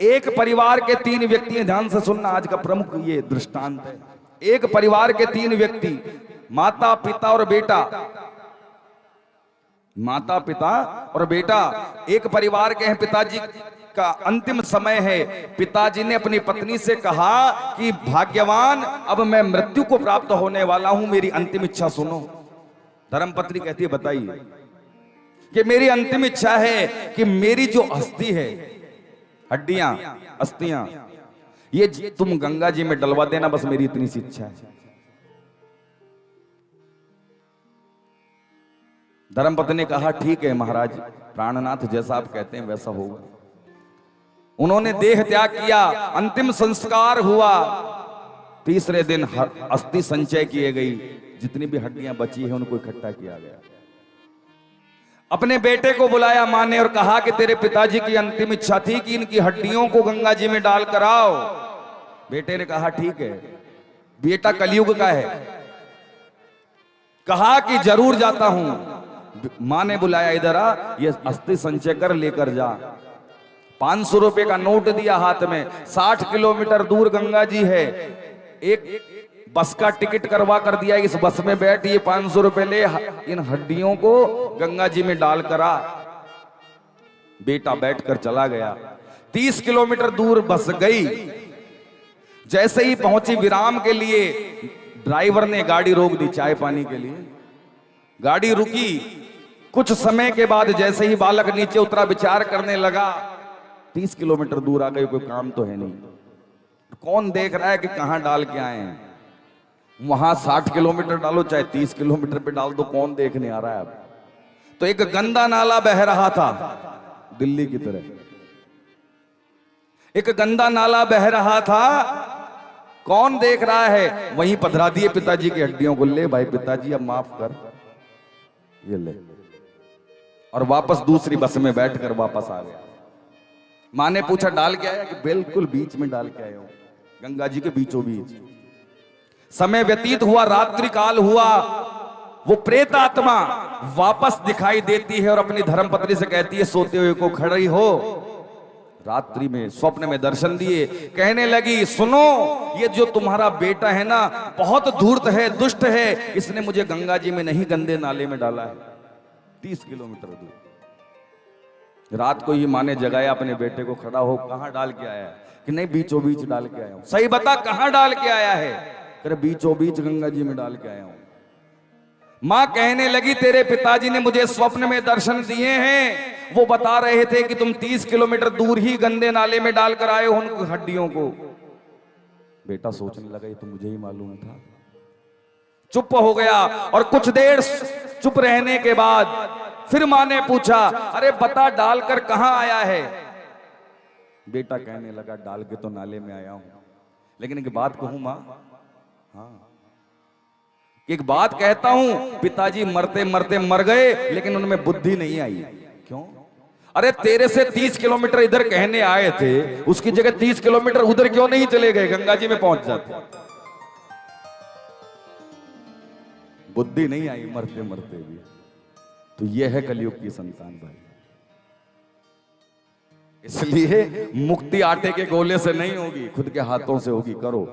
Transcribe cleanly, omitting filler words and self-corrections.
एक परिवार के 3 व्यक्ति, ध्यान से सुनना, आज का प्रमुख ये दृष्टांत है। एक परिवार के 3 व्यक्ति, माता पिता और बेटा, माता पिता और बेटा एक परिवार के हैं। पिताजी का अंतिम समय है। पिताजी ने अपनी पत्नी से कहा कि भाग्यवान, अब मैं मृत्यु को प्राप्त होने वाला हूं, मेरी अंतिम इच्छा सुनो। धर्मपत्नी कहती है बताइए। कि मेरी अंतिम इच्छा है कि मेरी जो अस्थि है, हड्डियां, अस्थियां, ये तुम गंगा जी में डलवा देना, बस मेरी इतनी सी इच्छा है। धर्मपत्नी ने कहा ठीक है महाराज, प्राणनाथ जैसा आप कहते हैं वैसा होगा। उन्होंने देह त्याग किया, अंतिम संस्कार हुआ। तीसरे दिन अस्थि संचय किए गई, जितनी भी हड्डियां बची है उनको इकट्ठा किया गया। अपने बेटे को बुलाया मां ने और कहा कि तेरे पिताजी की अंतिम इच्छा थी कि इनकी हड्डियों को गंगा जी में डाल कर आओ। बेटे ने कहा ठीक है। बेटा कलयुग का है, कहा कि जरूर जाता हूं। मां ने बुलाया, इधर आ, ये अस्थि संचय कर लेकर जा। 500 रुपए का नोट दिया हाथ में। 60 किलोमीटर दूर गंगा जी है, एक बस का टिकट करवा कर दिया, इस बस में बैठ, ये 500 रुपए ले, इन हड्डियों को गंगा जी में डाल कर आ। बेटा बैठकर चला गया। 30 किलोमीटर दूर बस गई। जैसे ही पहुंची विराम के लिए, ड्राइवर ने गाड़ी रोक दी चाय पानी के लिए। गाड़ी रुकी। कुछ समय के बाद जैसे ही बालक नीचे उतरा, विचार करने लगा, 30 किलोमीटर दूर आ गए, कोई काम तो है नहीं, कौन देख रहा है कि कहां डाल के आए हैं। वहां 60 किलोमीटर डालो चाहे 30 किलोमीटर पे डाल दो, कौन देखने आ रहा है अब। तो एक गंदा नाला बह रहा था दिल्ली की तरह, एक गंदा नाला बह रहा था, कौन देख रहा है। वहीं पधरा दिए पिताजी की हड्डियों को। ले भाई पिताजी अब माफ कर, ये ले। और वापस दूसरी बस में बैठकर वापस आ गया। मां ने पूछा डाल के आया? कि बिल्कुल बीच में डाल के आया हूं, गंगा जी के बीचों बीच। समय व्यतीत हुआ, रात्रि काल हुआ। वो प्रेत आत्मा वापस दिखाई देती है और अपनी धर्मपत्नी से कहती है सोते हुए को, खड़ी हो। रात्रि में स्वप्न में दर्शन दिए। कहने लगी सुनो, ये जो तुम्हारा बेटा है ना, बहुत धूर्त है, दुष्ट है, इसने मुझे गंगा जी में नहीं गंदे नाले में डाला है, 30 किलोमीटर दूर। रात को ही मां ने जगाया अपने बेटे को, खड़ा हो, कहां डाल के आया? कि नहीं बीचों बीच डाल के आया हूं। सही बता कहां डाल के आया है? करे बीचों बीच गंगा जी में डाल के आया हूं। मां कहने लगी तेरे पिताजी ने मुझे स्वप्न में दर्शन दिए हैं, वो बता रहे थे कि तुम 30 किलोमीटर दूर ही गंदे नाले में डालकर आए हो उन हड्डियों को। बेटा सोचने लगा ये तो मुझे ही मालूम था। चुप हो गया। और कुछ देर चुप रहने के बाद फिर मां ने पूछा, अरे बता डालकर कहां आया है? बेटा कहने लगा डाल के तो नाले में आया हूं, लेकिन एक बात कहूं मां, हाँ एक बात कहता हूं, पिताजी मरते मरते मर गए, लेकिन उनमें बुद्धि नहीं आई। क्यों? अरे तेरे से 30 किलोमीटर इधर कहने आए थे, उसकी जगह 30 किलोमीटर उधर क्यों नहीं चले गए, गंगा जी में पहुंच जाते। बुद्धि नहीं आई मरते मरते भी। तो यह है कलयुग की संतान भाई। इसलिए मुक्ति आटे के गोले से नहीं होगी, खुद के हाथों से होगी। करो।